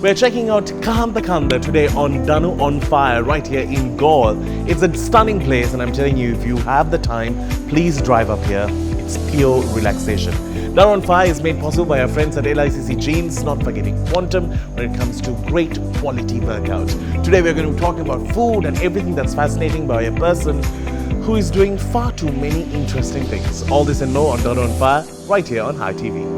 We're checking out Kanda Kanda today on Danu on Fire right here in Gaul. It's a stunning place and I'm telling you, if you have the time, please drive up here. It's pure relaxation. Danu on Fire is made possible by our friends at LICC Jeans, not forgetting Quantum when it comes to great quality workout. Today we're going to be talking about food and everything that's fascinating by a person who is doing far too many interesting things. All this and more on Danu on Fire right here on High TV.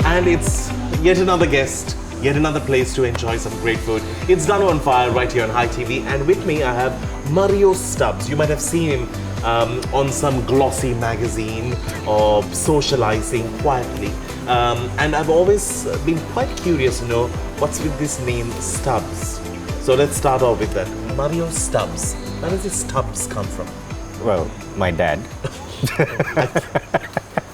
And it's yet another guest, yet another place to enjoy some great food. It's Danu on Fire right here on High TV, and with me I have Mario Stubbs. You might have seen him on some glossy magazine or socializing quietly. And I've always been quite curious to know what's with this name Stubbs. So let's start off with that. Mario Stubbs. Where does this Stubbs come from? Well, my dad.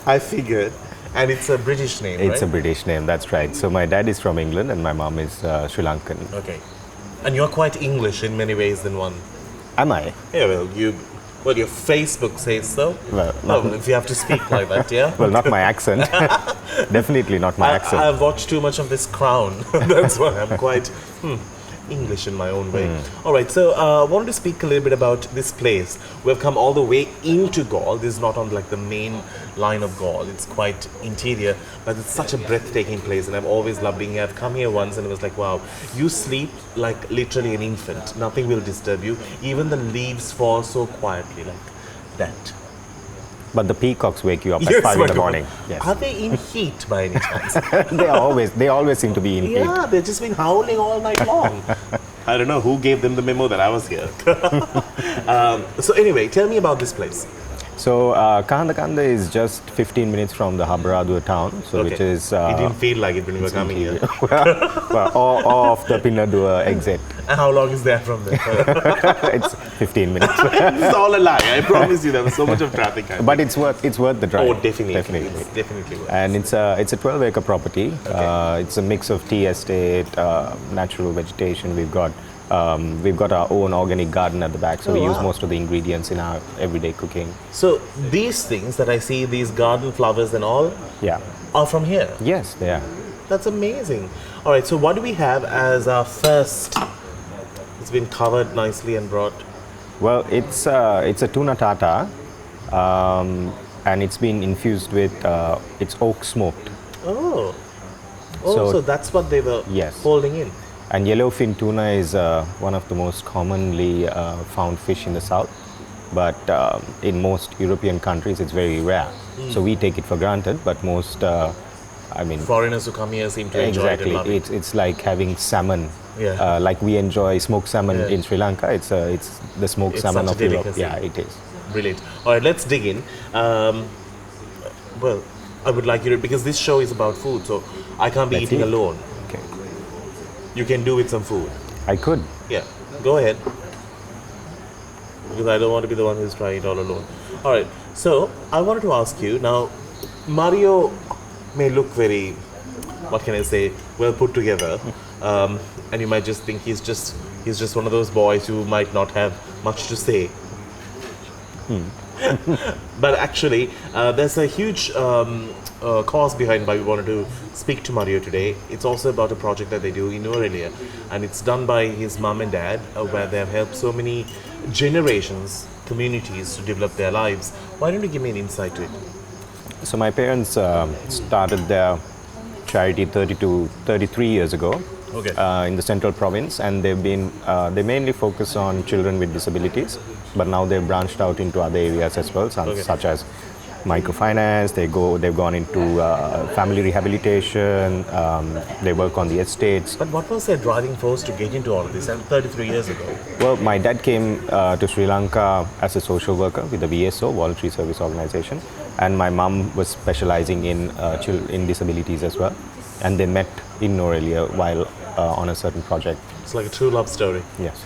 I figured. And it's a British name, right? It's a British name, that's right. So my dad is from England and my mom is Sri Lankan. Okay. And you're quite English in many ways than one. Am I? Yeah, well, your Facebook says so. Well, if you have to speak like that, yeah? Well, not my accent. Definitely not my accent. I've watched too much of this Crown. That's why I'm quite English in my own way. All right, so I wanted to speak a little bit about this place. We've come all the way into Gaul. This is not on like the main line of Gaul. It's quite interior, but it's such a breathtaking place and I've always loved being here. I've come here once and it was like, wow, you sleep like literally an infant. Nothing will disturb you. Even the leaves fall so quietly like that. But the peacocks wake you up at 5 in the morning. Yes. Are they in heat by any chance? they always seem to be in heat. Yeah, they've just been howling all night long. I don't know who gave them the memo that I was here. So anyway, tell me about this place. So Kanda Kanda is just 15 minutes from the Habradua town, so which is... it didn't feel like it when you were coming here. or off the Pinadua exit. And how long is that from there? It's 15 minutes. It's all a lie. I promise you there was so much of traffic. But it's worth the drive. Oh, definitely. It's definitely worth. And it's a 12-acre property. Okay. It's a mix of tea estate, natural vegetation. We've got our own organic garden at the back, so we use most of the ingredients in our everyday cooking. So these things that I see, these garden flowers and all, are from here? Yes, they are. That's amazing. All right, so what do we have as our first? It's been covered nicely and brought. Well, it's a tuna tartar, and it's been infused with it's oak smoked. Oh, so that's what they were holding in. And yellowfin tuna is one of the most commonly found fish in the south, but in most European countries it's very rare. So we take it for granted, but most, foreigners who come here seem to enjoy it and love it. It's like having salmon. Like we enjoy smoked salmon in Sri Lanka. It's the smoked salmon of Europe. Yeah, it is. Brilliant. All right, let's dig in. Well, I would like you to, because this show is about food, so I can't be eating alone. Okay. You can do with some food. I could. Yeah, go ahead. Because I don't want to be the one who's trying it all alone. All right, so I wanted to ask you, now, Mario may look very, what can I say, well put together. And you might just think he's just one of those boys who might not have much to say. But actually, there's a huge cause behind why we wanted to speak to Mario today. It's also about a project that they do in Aurelia, and it's done by his mom and dad, where they have helped so many generations, communities to develop their lives. Why don't you give me an insight to it? So my parents started their charity 33 years ago, Okay. In the central province, and they mainly focus on children with disabilities, but now they've branched out into other areas as well, such as microfinance. They've gone into family rehabilitation. They work on the estates. But what was their driving force to get into all of this? And 33 years ago. Well, my dad came to Sri Lanka as a social worker with the VSO, Voluntary Service Organization, and my mum was specializing in disabilities as well. And they met in Norelia while on a certain project. It's like a true love story. Yes.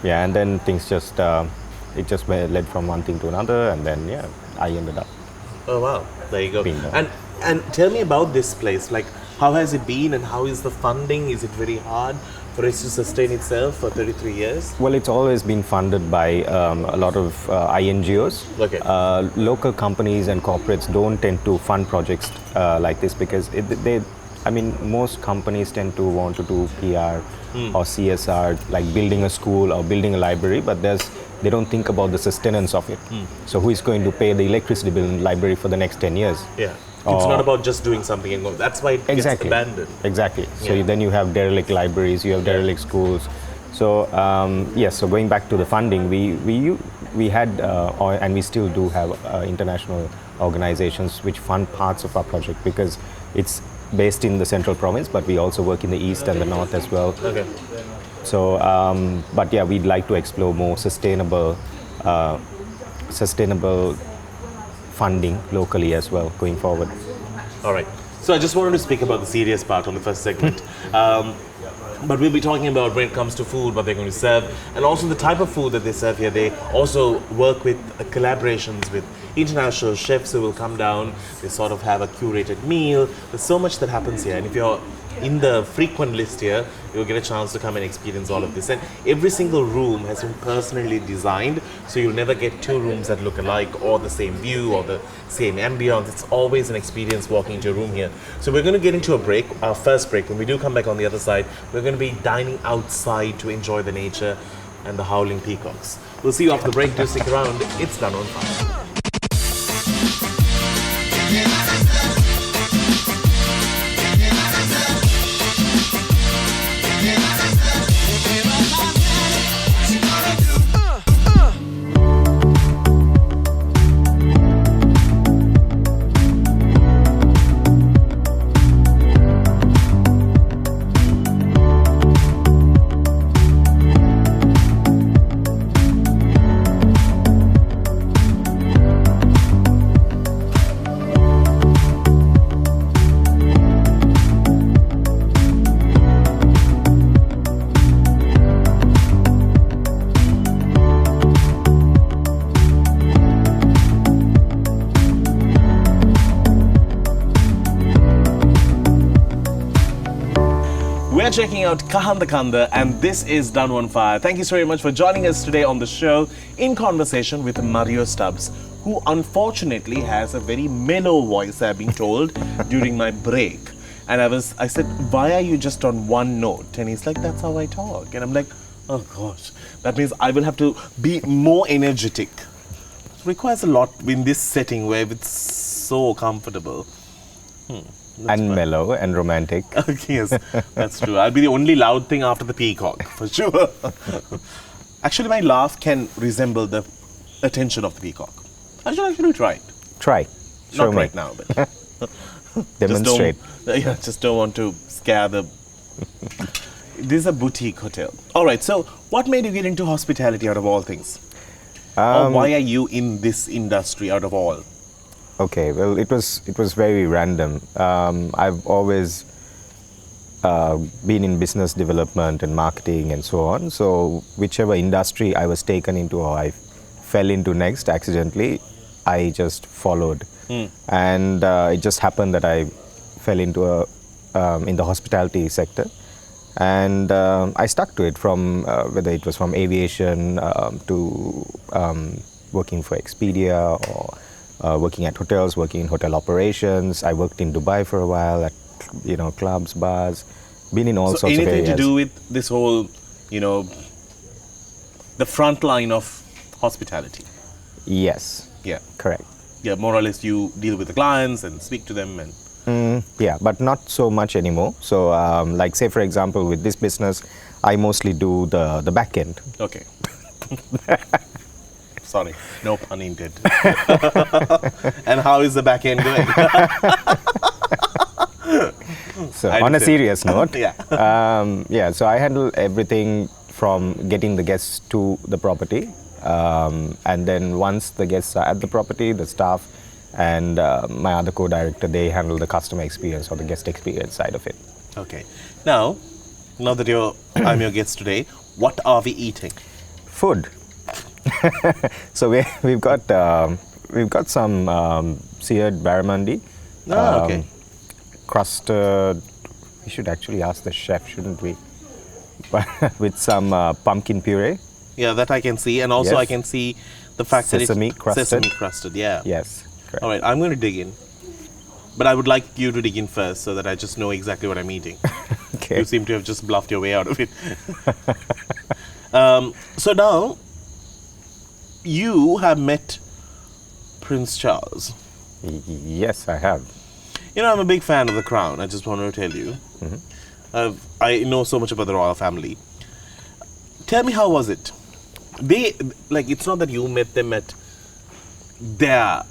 Yeah, and then things just it just led from one thing to another, and then I ended up. Oh wow, there you go. Being there. And tell me about this place. Like, how has it been, and how is the funding? Is it very hard for it to sustain itself for 33 years? Well, it's always been funded by a lot of INGOs. Okay. Local companies and corporates don't tend to fund projects like this because most companies tend to want to do PR or CSR, like building a school or building a library, but they don't think about the sustenance of it. So who is going to pay the electricity bill in the library for the next 10 years? Yeah. It's not about just doing something and going. That's why it gets abandoned. Exactly. So then you have derelict libraries, you have derelict schools. So so going back to the funding, we had and we still do have international organizations which fund parts of our project because it's based in the central province, but we also work in the east and the north as well. Okay. So, but we'd like to explore more sustainable funding locally as well going forward. All right. So I just wanted to speak about the serious part on the first segment. But we'll be talking about when it comes to food, what they're going to serve, and also the type of food that they serve here. They also work with collaborations with international chefs who will come down. They sort of have a curated meal. There's so much that happens here. And if you're in the frequent list here, you'll get a chance to come and experience all of this. And every single room has been personally designed, so you'll never get two rooms that look alike or the same view or the same ambience. It's always an experience walking into a room here. So we're going to get into a break, our first break. When we do come back on the other side, we're going to be dining outside to enjoy the nature and the howling peacocks. We'll see you after the break. Do stick around. It's Danu on Fire. We're checking out Kahanda Kanda, and this is Danu on Fire. Thank you so very much for joining us today on the show in conversation with Mario Stubbs, who unfortunately has a very mellow voice, I've been told, during my break. And I said, why are you just on one note? And he's like, that's how I talk. And I'm like, oh gosh, that means I will have to be more energetic. It requires a lot in this setting where it's so comfortable. And mellow and romantic. Okay, yes, that's true. I'll be the only loud thing after the peacock, for sure. Actually, my laugh can resemble the attention of the peacock. I should actually try it. Try. Show Not me. right now, but Demonstrate. just don't want to scare the... This is a boutique hotel. All right, so what made you get into hospitality out of all things? Or why are you in this industry out of all? Okay, well, it was very random. I've always been in business development and marketing and so on. So whichever industry I was taken into or I fell into next accidentally, I just followed. And it just happened that I fell into in the hospitality sector. And I stuck to it from whether it was from aviation to working for Expedia or working at hotels, working in hotel operations. I worked in Dubai for a while at clubs, bars, been in all sorts of areas. Anything to do with this whole, the front line of hospitality? Yes. Yeah. Correct. Yeah, more or less you deal with the clients and speak to them and Yeah, but not so much anymore. So, like say for example, with this business, I mostly do the back end. Okay. Sorry, no pun intended. And how is the back end going? So, I on a understand. serious note, Yeah. yeah. So I handle everything from getting the guests to the property, and then once the guests are at the property, the staff and my other co-director, they handle the customer experience or the guest experience side of it. Okay. Now that I'm your guest today, what are we eating? Food. So we've got some seared barramundi, Okay. crusted. We should actually ask the chef, shouldn't we? With some pumpkin puree. Yeah, that I can see, and also Yes. I can see the fact Sesame that it's crusted. sesame crusted. Yeah. Yes. Correct. All right, I'm going to dig in, but I would like you to dig in first so that I just know exactly what I'm eating. Okay. You seem to have just bluffed your way out of it. So now, you have met Prince Charles. Yes, I have. You know, I'm a big fan of the Crown. I just want to tell you. I know so much about the royal family. Tell me, how was it? It's not that you met them at their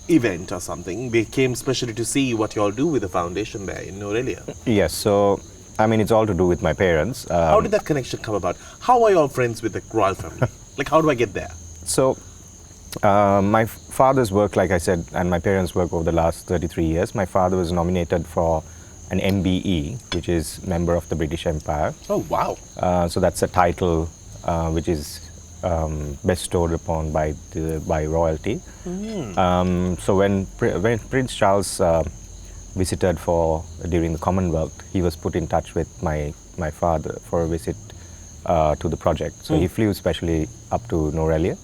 event or something. They came specially to see what you all do with the foundation there in Aurelia. Yes. So, I mean, it's all to do with my parents. How did that connection come about? How are you all friends with the royal family? Like, how do I get there? So, my father's work, like I said, and my parents' work over the last 33 years. My father was nominated for an MBE, which is Member of the British Empire. Oh, wow. So that's a title which is bestowed upon by royalty. So when Prince Charles visited during the Commonwealth, he was put in touch with my father for a visit to the project. So he flew specially up to Norelia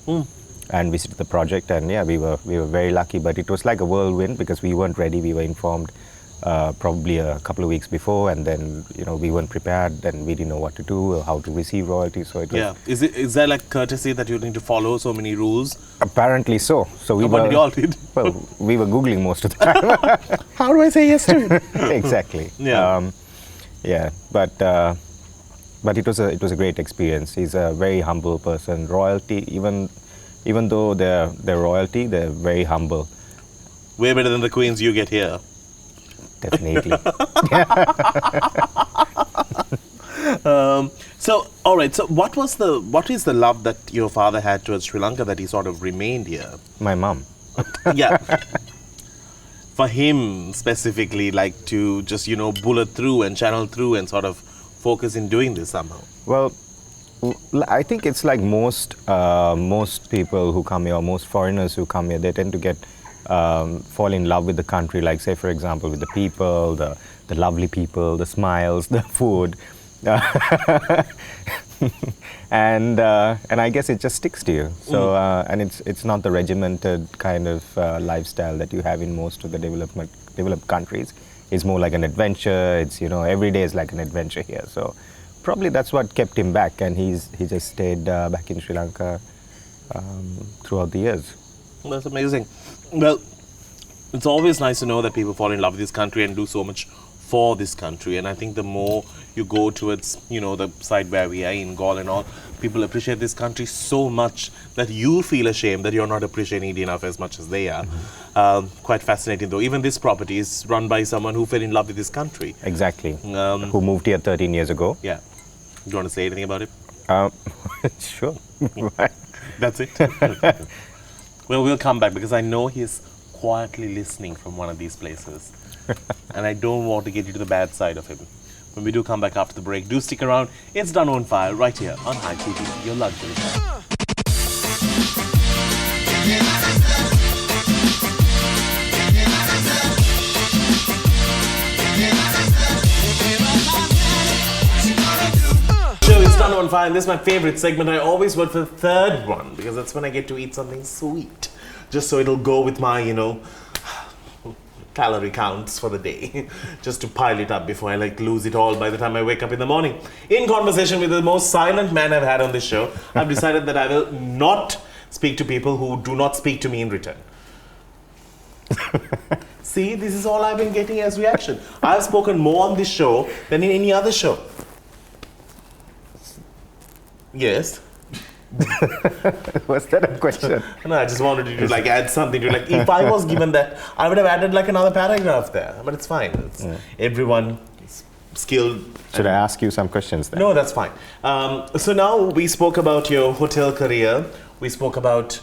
and visited the project, and yeah, we were very lucky. But it was like a whirlwind because we weren't ready. We were informed probably a couple of weeks before, and then we weren't prepared, and we didn't know what to do or how to receive royalty. So it was Is there like courtesy that you need to follow so many rules? apparently so. So we What were you all did? well, we were googling most of the time. How do I say yes to it? Exactly. Yeah. Yeah, but it was a great experience. He's a very humble person. Royalty, even though they're royalty, they're very humble. Way better than the queens you get here. Definitely. So, all right. So, what is the love that your father had towards Sri Lanka that he sort of remained here? My mom. Yeah. For him specifically, like to just bullet through and channel through and sort of focus in doing this somehow. Well, I think it's like most people who come here, or most foreigners who come here, they tend to fall in love with the country. Like say, for example, with the people, the lovely people, the smiles, the food, and I guess it just sticks to you. So and it's not the regimented kind of lifestyle that you have in most of the developed countries. It's more like an adventure. It's every day is like an adventure here. So probably that's what kept him back, and he just stayed back in Sri Lanka throughout the years. That's amazing. Well, it's always nice to know that people fall in love with this country and do so much for this country. And I think the more you go towards, the side where we are in Gaul and all, people appreciate this country so much that you feel ashamed that you're not appreciating it enough as much as they are. Quite fascinating though. Even this property is run by someone who fell in love with this country. Exactly. Who moved here 13 years ago. Yeah. Do you want to say anything about it? Sure. That's it? Well, we'll come back because I know he's quietly listening from one of these places. And I don't want to get you to the bad side of him. When we do come back after the break, do stick around. It's Danu on Fire right here on High TV, your luxury channel. It's Danu on Fire, and this is my favorite segment. I always vote for the third one because that's when I get to eat something sweet. Just so it'll go with my, calorie counts for the day. Just to pile it up before I lose it all by the time I wake up in the morning. In conversation with the most silent man I've had on this show, I've decided that I will not speak to people who do not speak to me in return. See, this is all I've been getting as reaction. I've spoken more on this show than in any other show. Yes. Was that a question? No, I just wanted you to like add something to like. If I was given that, I would have added like another paragraph there. But it's fine. It's everyone is skilled. Should I ask you some questions then? No, that's fine. So now we spoke about your hotel career. We spoke about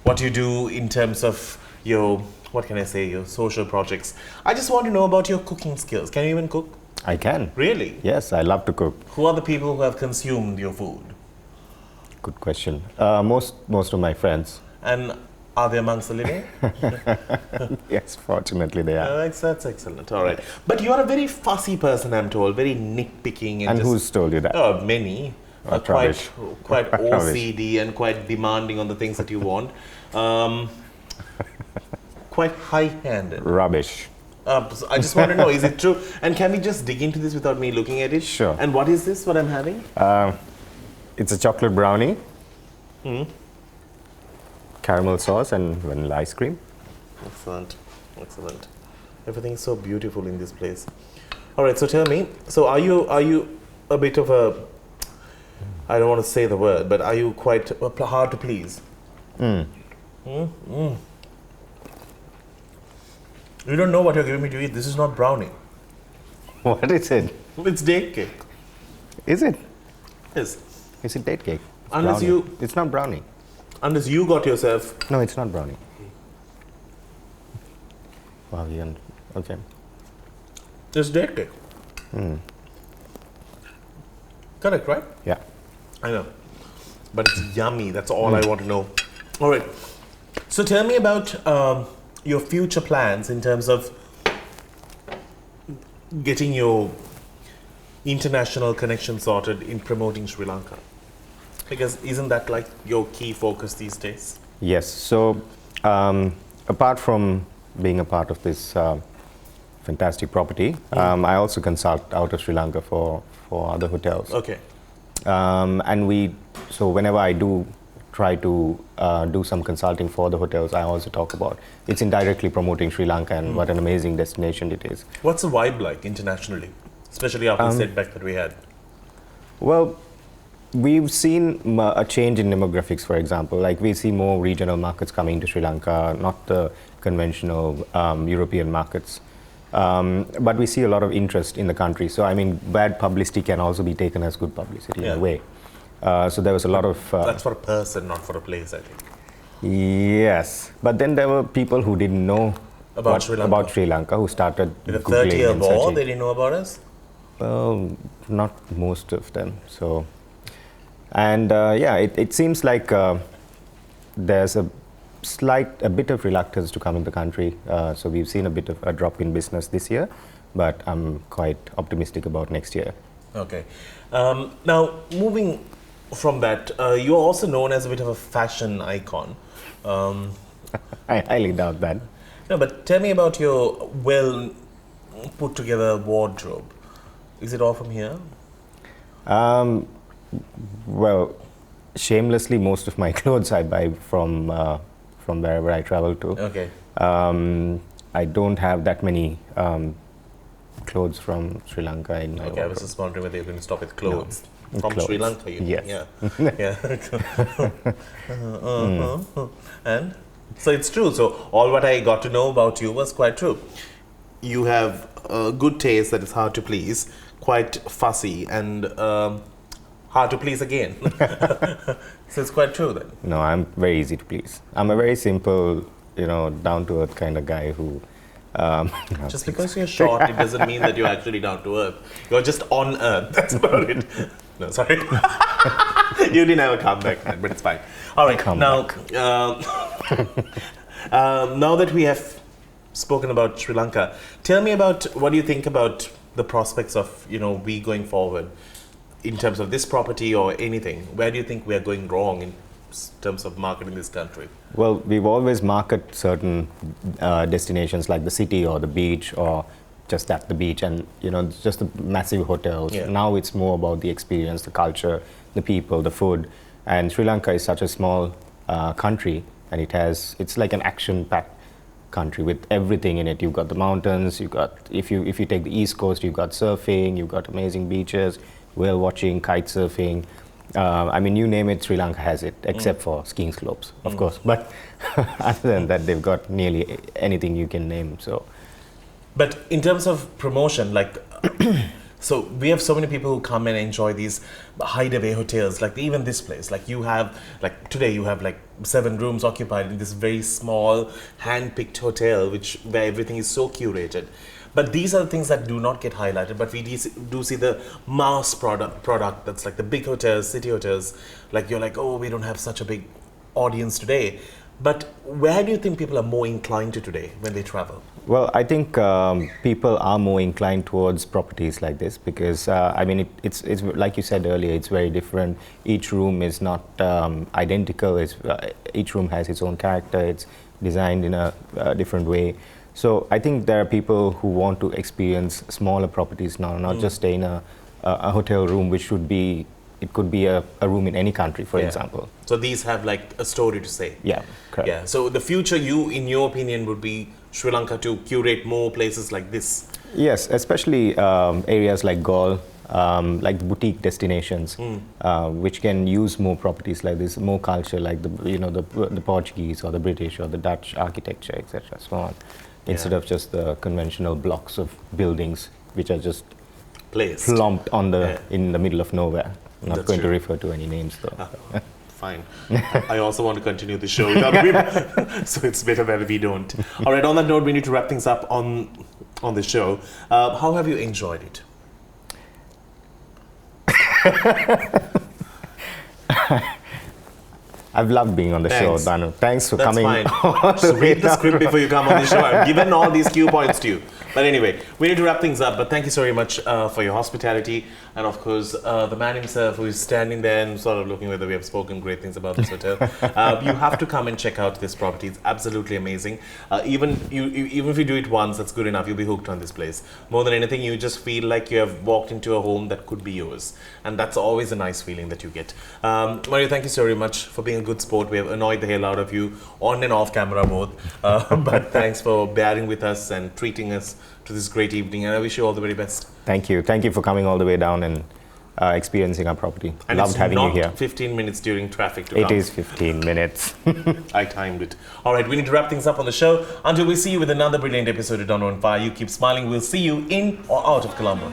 what you do in terms of your, what can I say, your social projects. I just want to know about your cooking skills. Can you even cook? I can. Really? Yes, I love to cook. Who are the people who have consumed your food? Good question. Most of my friends. And are they amongst the living? Yes, fortunately they are. That's excellent. All right. But you are a very fussy person, I'm told. Very nitpicking. And just, who's told you that? Oh, many. What Quite rubbish. OCD and quite demanding on the things that you want. Quite high-handed. Rubbish. So I just want to know, is it true? And can we just dig into this without me looking at it? Sure. And what is this, what I'm having? It's a chocolate brownie, caramel sauce, and vanilla ice cream. Excellent. Excellent. Everything is so beautiful in this place. All right, so tell me, so are you a bit of a, I don't want to say the word, but are you quite hard to please? You don't know what you're giving me to eat. This is not brownie. What is it? It's date cake. Is it? Yes. Is it date cake? It's Unless brownie. you- It's not brownie. Unless you got yourself. No, it's not brownie. Wow, okay. It's date cake. Correct, right? Yeah. I know. But it's yummy. That's all I want to know. All right. So tell me about your future plans in terms of getting your international connection sorted in promoting Sri Lanka. Because isn't that like your key focus these days? Yes. So, apart from being a part of this fantastic property, I also consult out of Sri Lanka for other hotels. Okay. So whenever I do try to do some consulting for the hotels, I also talk about it's indirectly promoting Sri Lanka and what an amazing destination it is. What's the vibe like internationally, especially after the setback that we had? Well, we've seen a change in demographics, for example. Like we see more regional markets coming to Sri Lanka, not the conventional European markets. But we see a lot of interest in the country. So, I mean, bad publicity can also be taken as good publicity in a way. So there was a lot of... That's for a person, not for a place, I think. Yes. But then there were people who didn't know About Sri Lanka. who started With the Googling 30-year and war, searching. they didn't know about us? Well, not most of them. So, and it seems like there's a bit of reluctance to come in the country. So we've seen a bit of a drop in business this year, but I'm quite optimistic about next year. Okay. Now, moving from that, you're also known as a bit of a fashion icon. I highly doubt that. No, but tell me about your well put together wardrobe. Is it all from here? Well, shamelessly, most of my clothes I buy from wherever I travel to. Okay. I don't have that many clothes from Sri Lanka in my Okay, I was wardrobe. just wondering whether you're going to stop with clothes. No. From Clothes. Sri Lanka, you mean? Yes. Yeah. And so it's true. So all what I got to know about you was quite true. You have a good taste that is hard to please, quite fussy, and hard to please again. So it's quite true then. No, I'm very easy to please. I'm a very simple, down-to-earth kind of guy who... Just because you're short, it doesn't mean that you're actually down to earth. You're just on earth. That's about it. No, sorry. You didn't have a comeback, man, but it's fine. All right, now that we have spoken about Sri Lanka, tell me about what do you think about the prospects of we going forward in terms of this property or anything. Where do you think we are going wrong in terms of marketing this country? Well, we've always marketed certain destinations like the city or the beach or just at the beach and, just the massive hotels. Yeah. Now it's more about the experience, the culture, the people, the food. And Sri Lanka is such a small country and it's like an action-packed country with everything in it. You've got the mountains. You've got if you take the East Coast, you've got surfing. You've got amazing beaches, whale watching, kite surfing. I mean, you name it, Sri Lanka has it, except for skiing slopes, of course. But other than that, they've got nearly anything you can name. So, but in terms of promotion, like, so we have so many people who come and enjoy these hideaway hotels, like even this place. Like you have, like today you have like 7 rooms occupied in this very small, hand-picked hotel, where everything is so curated. But these are the things that do not get highlighted. But we do see the mass product that's like the big hotels, city hotels. Like you're like, oh, we don't have such a big audience today. But where do you think people are more inclined to today when they travel? well, I think people are more inclined towards properties like this because I mean, it's like you said earlier, it's very different. Each room is not identical. Each room has its own character. It's designed in a different way. So I think there are people who want to experience smaller properties now, not just stay in a hotel room, which should be, it could be a room in any country, for example. So these have like a story to say. Yeah, correct. Yeah. So the future, in your opinion, would be Sri Lanka to curate more places like this. Yes, especially areas like Galle, like boutique destinations, which can use more properties like this, more culture, like the Portuguese or the British or the Dutch architecture, etc. So on. Instead of just the conventional blocks of buildings which are just plumped on in the middle of nowhere. I'm not going to refer to any names though. Fine. I also want to continue the show without him, so it's better that we don't. All right, on that note, we need to wrap things up on the show. How have you enjoyed it? I've loved being on the show, Danu. Thanks for coming. That's fine. So read the script before you come on the show. I've given all these cue points to you. But anyway, we need to wrap things up. But thank you so very much for your hospitality. And of course, the man himself who is standing there and sort of looking whether we have spoken great things about this hotel. You have to come and check out this property. It's absolutely amazing. Even if you do it once, that's good enough. You'll be hooked on this place. More than anything, you just feel like you have walked into a home that could be yours. And that's always a nice feeling that you get. Mario, thank you so very much for being a good sport. We have annoyed the hell out of you on and off camera both. But thanks for bearing with us and treating us to this great evening. And I wish you all the very best. Thank you. Thank you for coming all the way down and experiencing our property. And loved having you here. 15 minutes during traffic to come. It is 15 minutes. I timed it. All right, we need to wrap things up on the show. Until we see you with another brilliant episode of Danu on Fire, you keep smiling. We'll see you in or out of Colombo.